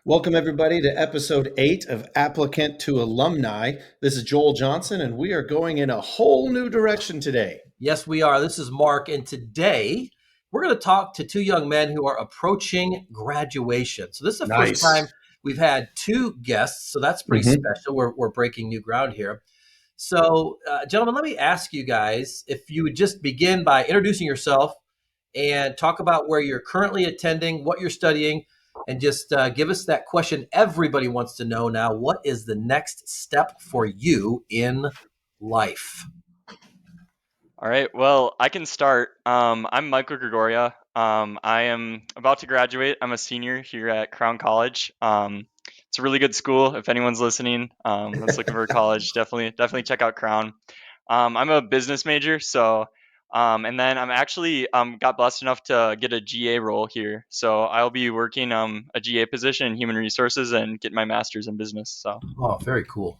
Welcome, everybody, to episode 8 of Applicant to Alumni. This is Joel Johnson, and we are going in a whole new direction today. Yes, we are. This is Mark, and today we're going to talk to two young men who are approaching graduation. So, this is the first Nice. time we've had two guests, so that's pretty special. We're breaking new ground here. So, gentlemen, let me ask you guys if you would just begin by introducing yourself and talk about where you're currently attending, what you're studying, and just give us that question everybody wants to know now. What is the next step for you in life? All right. Well, I can start. I'm Michael Gregoria. I am about to graduate. I'm a senior here at Crown College. It's a really good school. If anyone's listening, that's looking for college, definitely check out Crown. I'm a business major, so and then I'm actually got blessed enough to get a GA role here. So I'll be working a GA position in human resources and get my master's in business. So. Oh, very cool.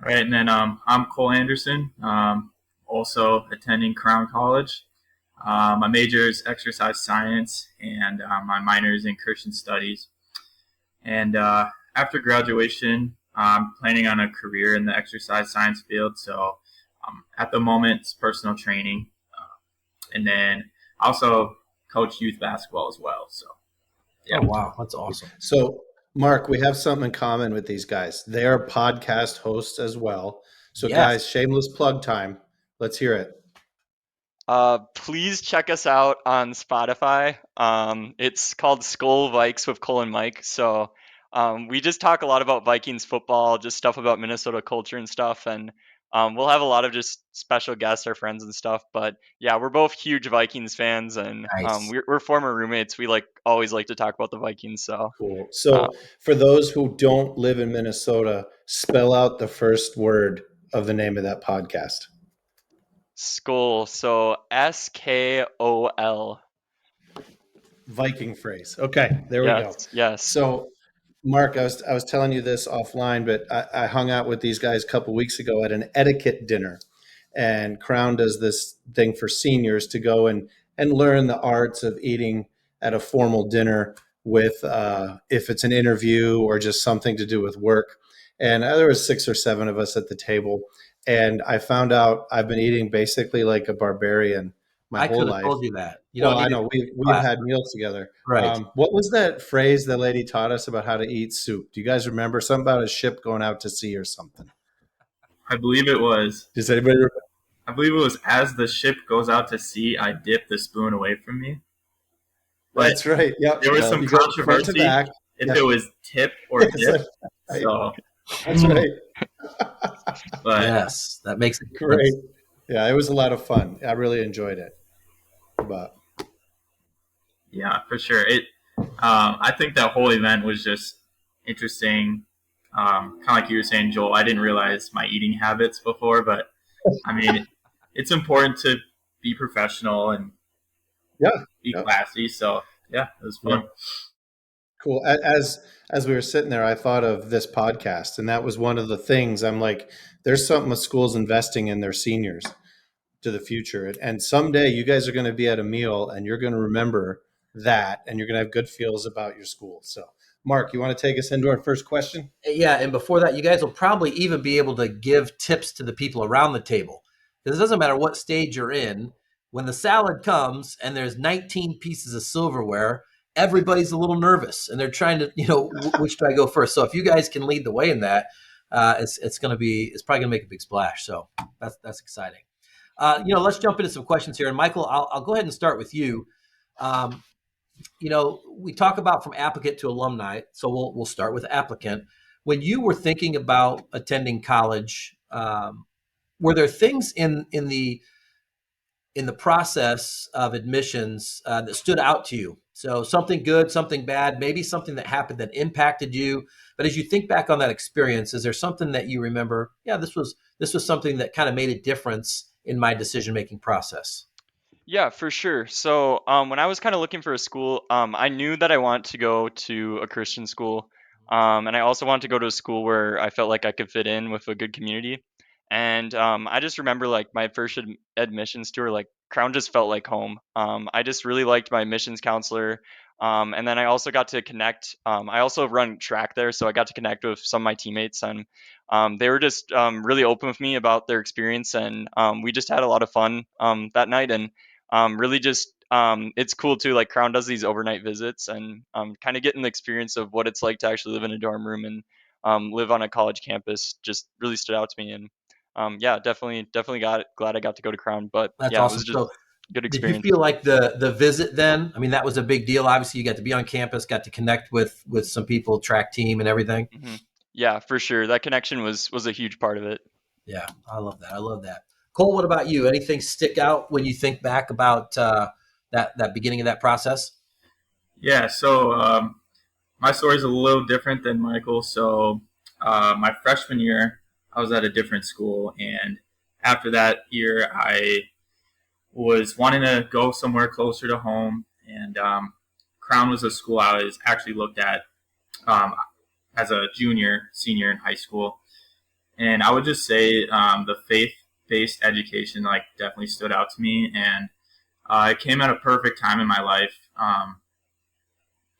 All right, and then I'm Cole Anderson, also attending Crown College. My major is exercise science, and my minor is in Christian studies. And after graduation, I'm planning on a career in the exercise science field. So at the moment, it's personal training. And then also coach youth basketball as well. So, yeah. Oh, wow. That's awesome. So, Mark, we have something in common with these guys. They are podcast hosts as well. So, Yes. Guys, shameless plug time. Let's hear it. Please check us out on Spotify. It's called Skull Vikes with Cole and Mike. So we just talk a lot about Vikings football, just stuff about Minnesota culture and stuff. And we'll have a lot of just special guests, our friends and stuff. But yeah, we're both huge Vikings fans, and Nice. we're former roommates. We always like to talk about the Vikings. So cool. So for those who don't live in Minnesota, spell out the first word of the name of that podcast. Skol. So SKOL. Viking phrase. Okay, there we go. Yes. So, Mark, I was telling you this offline, but I hung out with these guys a couple weeks ago at an etiquette dinner, and Crown does this thing for seniors to go and learn the arts of eating at a formal dinner with if it's an interview or just something to do with work. And there was 6 or 7 of us at the table, and I found out I've been eating basically like a barbarian my whole life. I could have told you that. I know we've had meals together. Right. What was that phrase the lady taught us about how to eat soup? Do you guys remember something about a ship going out to sea or something? I believe it was. Does anybody remember? I believe it was, as the ship goes out to sea, I dip the spoon away from me. But that's right. Yep. There was some controversy if it was tip or dip. So that's right. But yes, that makes it great. Yeah, it was a lot of fun. I really enjoyed it. But yeah, for sure. I think that whole event was just interesting. Kind of like you were saying, Joel, I didn't realize my eating habits before, but I mean, it's important to be professional and be classy. So yeah, it was fun. Yeah. Cool. As we were sitting there, I thought of this podcast, and that was one of the things. I'm like, there's something with schools investing in their seniors to the future. And someday you guys are going to be at a meal and you're going to remember that, and you're going to have good feels about your school. So, Mark, you want to take us into our first question? Yeah. And before that, you guys will probably even be able to give tips to the people around the table, because it doesn't matter what stage you're in. When the salad comes and there's 19 pieces of silverware, everybody's a little nervous and they're trying to, which do I go first? So if you guys can lead the way in that, it's probably going to make a big splash. So that's exciting. Let's jump into some questions here. And Michael, I'll go ahead and start with you. We talk about from applicant to alumni, so we'll start with applicant. When you were thinking about attending college, were there things in the process of admissions that stood out to you? So something good, something bad, maybe something that happened that impacted you. But as you think back on that experience, is there something that you remember? Yeah, this was something that kind of made a difference in my decision-making process. Yeah, for sure. So when I was kind of looking for a school, I knew that I wanted to go to a Christian school. And I also wanted to go to a school where I felt like I could fit in with a good community. And I just remember like my first admissions tour, like Crown just felt like home. I just really liked my admissions counselor. And then I also got to connect. I also run track there, so I got to connect with some of my teammates, and they were just really open with me about their experience, and we just had a lot of fun that night. And really just it's cool too. Like Crown does these overnight visits, and kind of getting the experience of what it's like to actually live in a dorm room and live on a college campus just really stood out to me. And yeah, definitely got glad I got to go to Crown. But That's yeah, it awesome. was just So good did you experience. feel like the visit then? I mean, that was a big deal. Obviously, you got to be on campus, got to connect with some people, track team, and everything. Hmm. Yeah, for sure. That connection was a huge part of it. Yeah, I love that. I love that. Cole, what about you? Anything stick out when you think back about that beginning of that process? Yeah, so my story is a little different than Michael. So my freshman year, I was at a different school, and after that year, I was wanting to go somewhere closer to home, and Crown was a school I was actually looked at um, as a junior, senior in high school, and I would just say the faith-based education like definitely stood out to me, and it came at a perfect time in my life.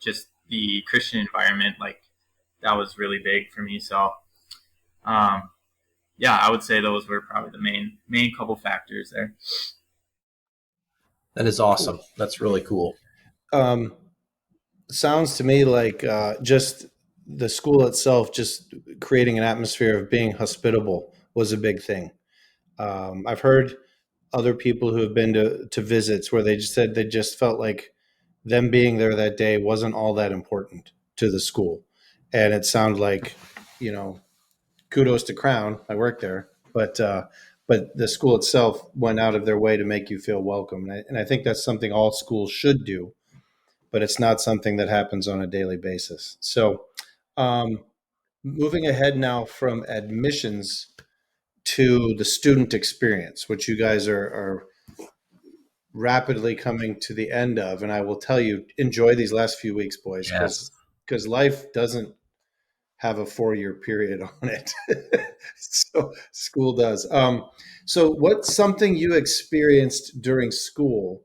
Just the Christian environment, like that was really big for me. So, um, yeah, I would say those were probably the main couple factors there. That is awesome. That's really cool. Um, Sounds to me like just the school itself, just creating an atmosphere of being hospitable was a big thing. I've heard other people who have been to visits where they just said they just felt like them being there that day wasn't all that important to the school. And it sounded like, you know, kudos to Crown. I worked there, but the school itself went out of their way to make you feel welcome. And I think that's something all schools should do, but it's not something that happens on a daily basis. So, um, moving ahead now from admissions to the student experience, which you guys are rapidly coming to the end of, and I will tell you, enjoy these last few weeks, boys, Yes. because life doesn't have a 4 year period on it. So school does. So what's something you experienced during school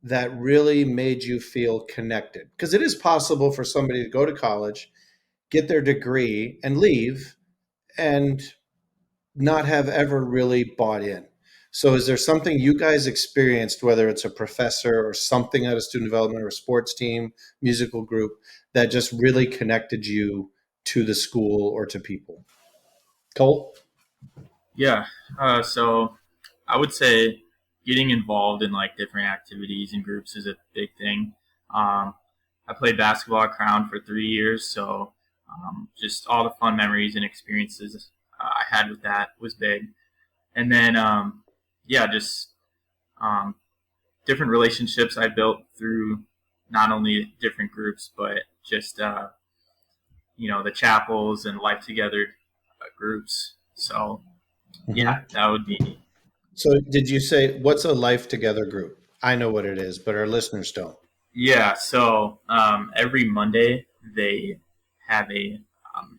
that really made you feel connected? Because it is possible for somebody to go to college, get their degree, and leave and not have ever really bought in. So, is there something you guys experienced, whether it's a professor or something at a student development or a sports team, musical group, that just really connected you to the school or to people? Cole? Yeah, so I would say getting involved in like different activities and groups is a big thing. Um, I played basketball at Crown for 3 years, so just all the fun memories and experiences I had with that was big. And then, yeah, just um, different relationships I built through not only different groups, but just the chapels and life together groups. So Mhm. yeah, that would be. So, did you say what's a life together group? I know what it is, but our listeners don't. Yeah, so every Monday they have a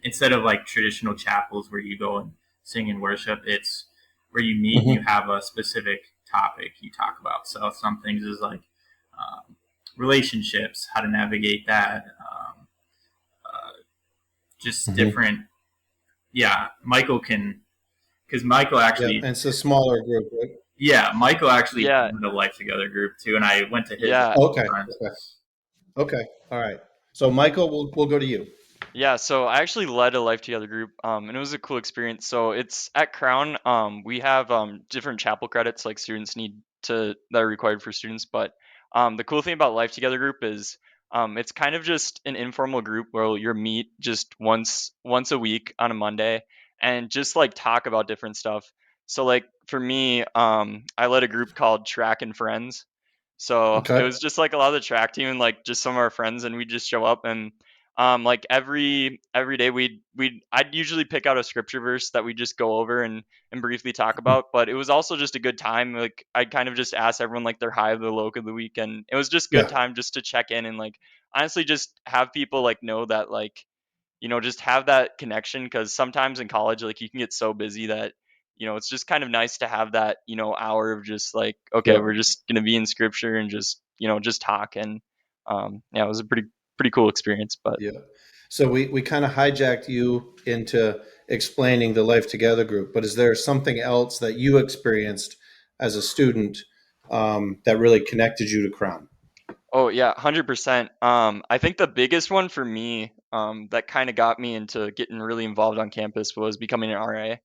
instead of like traditional chapels where you go and sing and worship, it's where you meet and you Mhm. have a specific topic you talk about. So some things is like relationships, how to navigate that, just Mhm. different. Yeah, Michael can because Michael Yeah, actually, and it's a smaller group, right? yeah, Michael actually Yeah, joined the Life Together group too, and I went to his a yeah, couple Okay, times. okay, okay. All right. So, Michael, we'll go to you. yeah. So I actually led a Life Together group, and it was a cool experience. So it's at Crown. We have different chapel credits like students need to that are required for students. But the cool thing about Life Together group is it's kind of just an informal group where you meet just once a week on a Monday and just like talk about different stuff. So like for me, I led a group called Track and Friends. So it Okay. was just like a lot of the track team and like just some of our friends, and we just show up and like every day I'd usually pick out a scripture verse that we just go over and briefly talk about. But it was also just a good time. Like I'd kind of just ask everyone like their high of the low of the week, and it was just good Yeah. time just to check in and like honestly just have people like know that like just have that connection, because sometimes in college like you can get so busy that it's just kind of nice to have that hour of just like, okay, Yeah. we're just going to be in scripture and just just talk. And Yeah, it was a pretty cool experience. But Yeah. So we kind of hijacked you into explaining the Life Together group, but is there something else that you experienced as a student that really connected you to Crown? oh yeah, 100%. I think the biggest one for me, that kind of got me into getting really involved on campus was becoming an RA.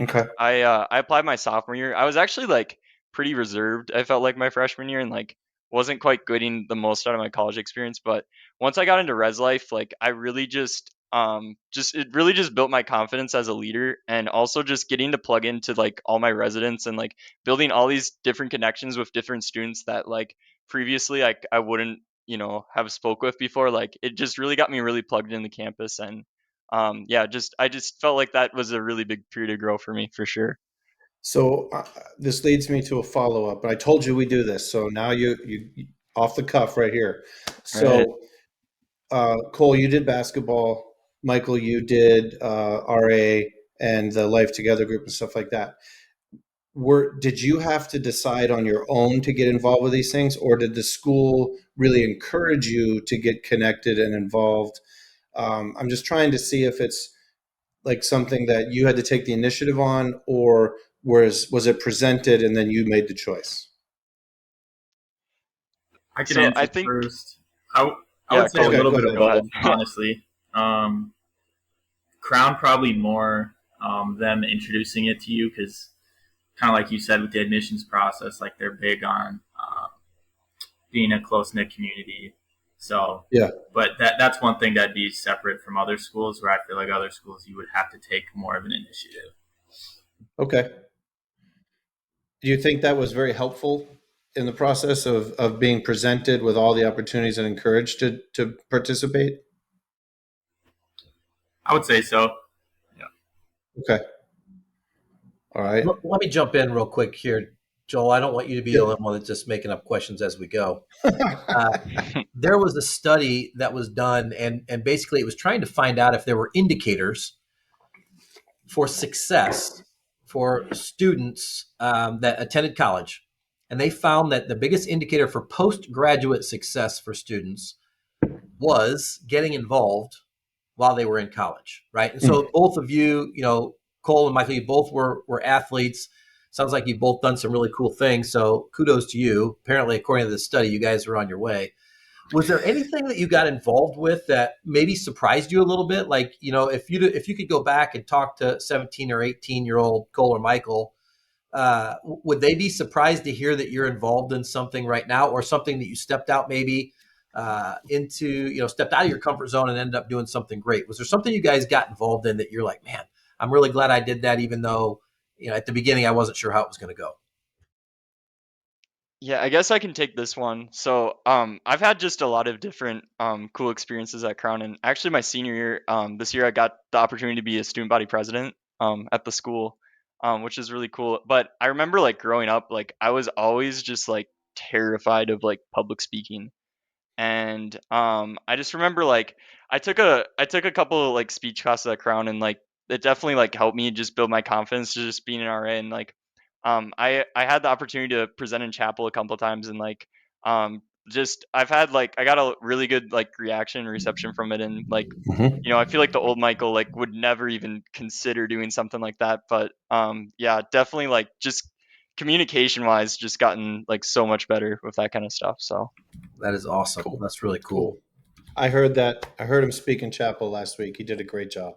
Okay. I applied my sophomore year. I was actually like pretty reserved. I felt like my freshman year and like wasn't quite getting the most out of my college experience. But once I got into res life, like I really just it really just built my confidence as a leader, and also just getting to plug into like all my residents and like building all these different connections with different students that like previously I wouldn't have spoke with before. Like it just really got me really plugged in the campus. And yeah, just I just felt like that was a really big period of growth for me for sure. So this leads me to a follow up, but I told you we do this. So now you off the cuff right here. Right. So Cole, you did basketball. Michael, you did RA and the Life Together group and stuff like that. Did you have to decide on your own to get involved with these things, or did the school really encourage you to get connected and involved? I'm just trying to see if it's like something that you had to take the initiative on, or was it presented and then you made the choice? I can So I answer think, first. I yeah, would say a Cole, Okay, little go bit of ahead. go ahead. both, honestly. Crown probably more them introducing it to you because, kind of like you said with the admissions process, like they're big on being a close knit community. So, Yeah. but that's one thing that'd be separate from other schools where I feel like other schools you would have to take more of an initiative. Okay. Do you think that was very helpful in the process of being presented with all the opportunities and encouraged to participate? I would say so. Yeah. Okay. All right. Let me jump in real quick here, Joel. I don't want you to be the Yeah. only one that's just making up questions as we go. Uh, there was a study that was done, and basically it was trying to find out if there were indicators for success for students that attended college. And they found that the biggest indicator for postgraduate success for students was getting involved while they were in college, right? And so both of you, Cole and Michael, you both were athletes. Sounds like you've both done some really cool things. So kudos to you. Apparently, according to the study, you guys are on your way. Was there anything that you got involved with that maybe surprised you a little bit? Like, if you could go back and talk to 17 or 18-year-old Cole or Michael, would they be surprised to hear that you're involved in something right now, or something that you stepped out maybe stepped out of your comfort zone and ended up doing something great? Was there something you guys got involved in that you're like, man, I'm really glad I did that, even though, at the beginning I wasn't sure how it was going to go? Yeah, I guess I can take this one. So, I've had just a lot of different cool experiences at Crown, and actually, my senior year, this year, I got the opportunity to be a student body president at the school, which is really cool. But I remember like growing up, like I was always just like terrified of like public speaking. And I just remember like I took a couple of like speech classes at Crown, and like it definitely like helped me just build my confidence to just being an RA. And like I had the opportunity to present in chapel a couple of times, and like just I've had like I got a really good like reaction and reception from it. And like Mhm. I feel like the old Michael like would never even consider doing something like that. But yeah, definitely like just communication wise just gotten like so much better with that kind of stuff. So That is awesome. Cool. That's really cool. Cool. I heard that. I heard him speak in chapel last week. He did a great job.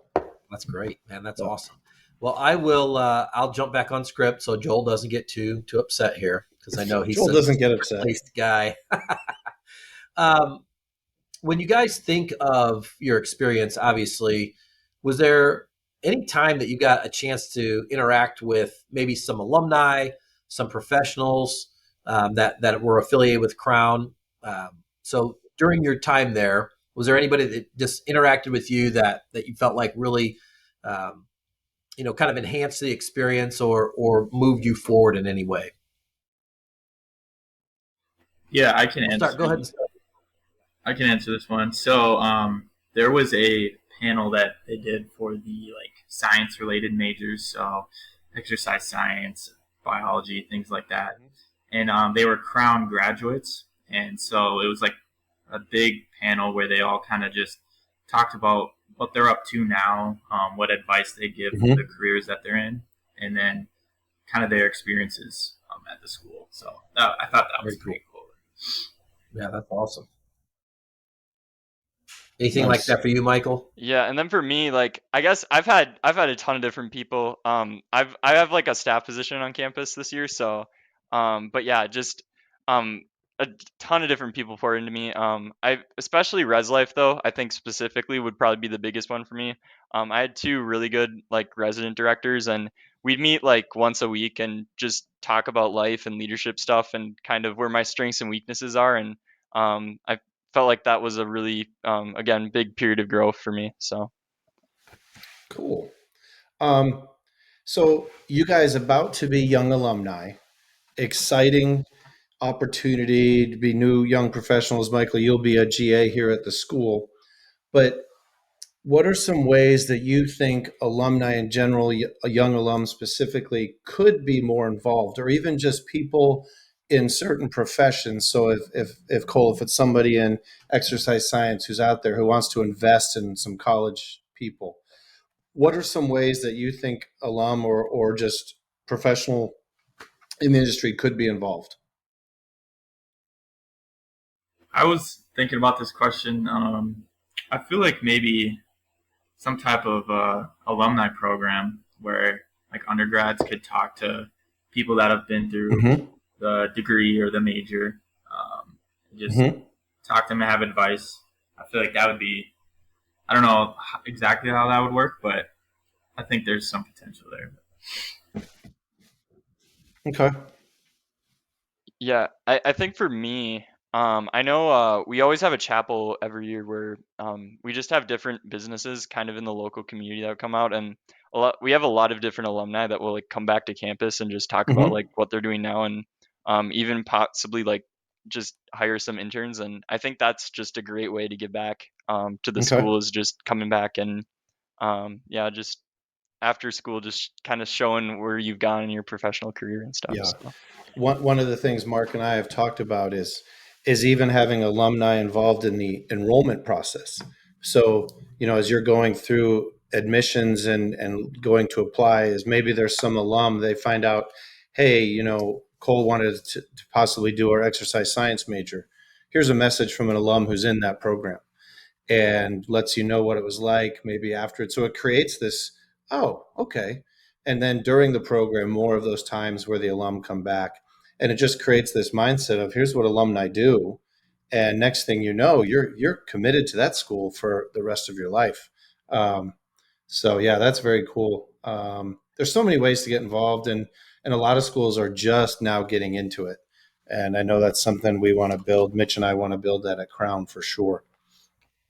That's great, man. That's Yeah. awesome. Well, I will. I'll jump back on script so Joel doesn't get too upset here, because I know he's Joel such doesn't get a upset. placed guy. um, when you guys think of your experience, obviously, was there any time that you got a chance to interact with maybe some alumni, some professionals that were affiliated with Crown? So during your time there, was there anybody that just interacted with you that you felt like really, um, kind of enhanced the experience or moved you forward in any way? Yeah, I can We'll start. answer. Go ahead and I can answer this one. So, there was a panel that they did for the like science related majors, so exercise science, biology, things like that. And they were Crown graduates, and so it was like a big panel where they all kind of just talked about what they're up to now, what advice they give for the Hmm. careers that they're in, and then kind of their experiences at the school. So I thought that was Very pretty cool. cool. Yeah, that's awesome. Anything like Nice. that for you, Michael? Yeah, and then for me, like I guess I've had a ton of different people. I have like a staff position on campus this year, so but yeah, just um a ton of different people poured into me. I especially Res Life though, I think specifically would probably be the biggest one for me. I had two really good like resident directors, and we'd meet like once a week and just talk about life and leadership stuff and kind of where my strengths and weaknesses are. And I felt like that was a really again big period of growth for me. So Cool. Um, so you guys about to be young alumni, exciting opportunity to be new young professionals. Michael, you'll be a GA here at the school, but what are some ways that you think alumni in general, a young alum specifically, could be more involved, or even just people in certain professions? So, if Cole, if it's somebody in exercise science who's out there who wants to invest in some college people, what are some ways that you think alum or just professional in the industry could be involved? I was thinking about this question. I feel like maybe some type of alumni program where like undergrads could talk to people that have been through Hmm. the degree or the major, just Hmm. talk to them and have advice. I feel like that would be, I don't know exactly how that would work, but I think there's some potential there. Okay. yeah, I think for me, I know we always have a chapel every year where we just have different businesses kind of in the local community that come out, and we have a lot of different alumni that will like come back to campus and just talk about like Hmm. what they're doing now, and even possibly like just hire some interns. And I think that's just a great way to give back to the Okay. school, is just coming back and yeah, just after school, just kind of showing where you've gone in your professional career and stuff. Yeah. So One of the things Mark and I have talked about is even having alumni involved in the enrollment process. So, as you're going through admissions and going to apply, is maybe there's some alum, they find out, hey, Cole wanted to possibly do our exercise science major. Here's a message from an alum who's in that program and lets you know what it was like maybe after it. So it creates this, oh, okay. And then during the program, more of those times where the alum come back. And it just creates this mindset of here's what alumni do. And next thing you know, you're committed to that school for the rest of your life. Um, so yeah, that's very cool. There's so many ways to get involved, and a lot of schools are just now getting into it. And I know that's something we want to build. Mitch and I want to build that at Crown for sure.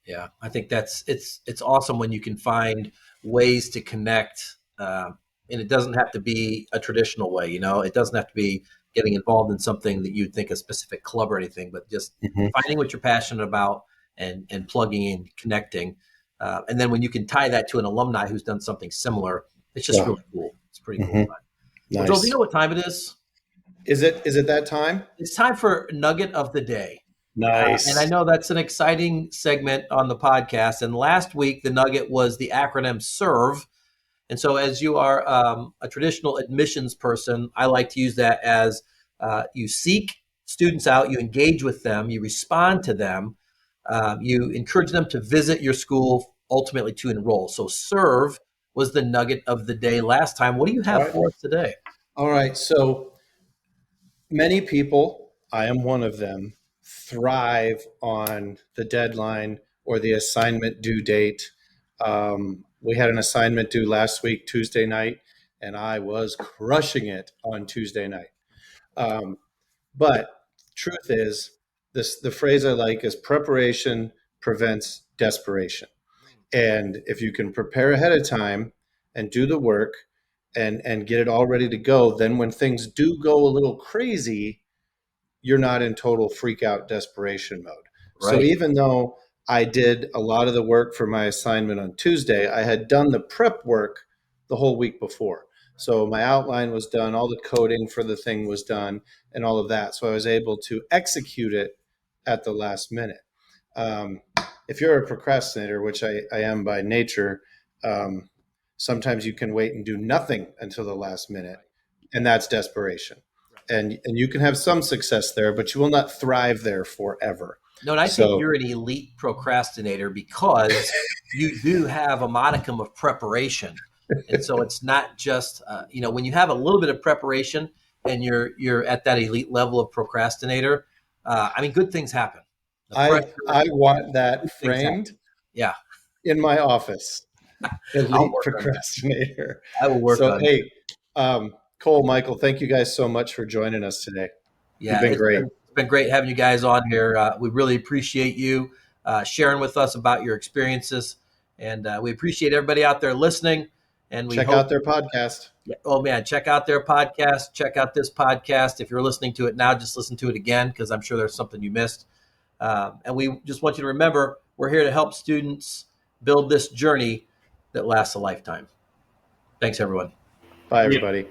Yeah, I think it's awesome when you can find ways to connect, and it doesn't have to be a traditional way. It doesn't have to be getting involved in something that you'd think a specific club or anything, but just Mhm. finding what you're passionate about and plugging in, connecting, and then when you can tie that to an alumni who's done something similar, it's just Yeah. really cool. It's pretty cool. Hmm. Well, Joel, do you Nice. know what time it is? Is it that time? It's time for Nugget of the Day. And I Nice. know that's an exciting segment on the podcast. And last week, the nugget was the acronym SERVE. And so, as you are a traditional admissions person, I like to use that as you seek students out, you engage with them, you respond to them, you encourage them to visit your school, ultimately to enroll. So, SERVE was the nugget of the day last time. What do you All have right. for us today? All right. So many people, I am one of them, thrive on the deadline or the assignment due date. We had an assignment due last week, Tuesday night, and I was crushing it on Tuesday night. Um, but truth is, the phrase I like is preparation prevents desperation. And if you can prepare ahead of time and do the work and get it all ready to go, then when things do go a little crazy, you're not in total freak out desperation mode. So Right. even though I did a lot of the work for my assignment on Tuesday, I had done the prep work the whole week before. So my outline was done, all the coding for the thing was done, and all of that. So I was able to execute it at the last minute. if you're a procrastinator, which I am by nature, sometimes you can wait and do nothing until the last minute, and that's desperation. And you can have some success there, but you will not thrive there forever. No, and I think So you're an elite procrastinator because you do have a modicum of preparation, and so it's not just when you have a little bit of preparation and you're at that elite level of procrastinator. I mean, good things happen. The pressure, I want that good things happen. framed Yeah, in my office. I'll Elite work on that. procrastinator. I will work So on that. hey, Cole, Michael, thank you guys so much for joining us today. Yeah, You've been great. It's been great having you guys on here. We really appreciate you sharing with us about your experiences, and we appreciate everybody out there listening. And we Check hope, out their podcast. oh man, check out their podcast. Check out this podcast. If you're listening to it now, just listen to it again because I'm sure there's something you missed. And we just want you to remember, we're here to help students build this journey that lasts a lifetime. Thanks, everyone. Bye, everybody.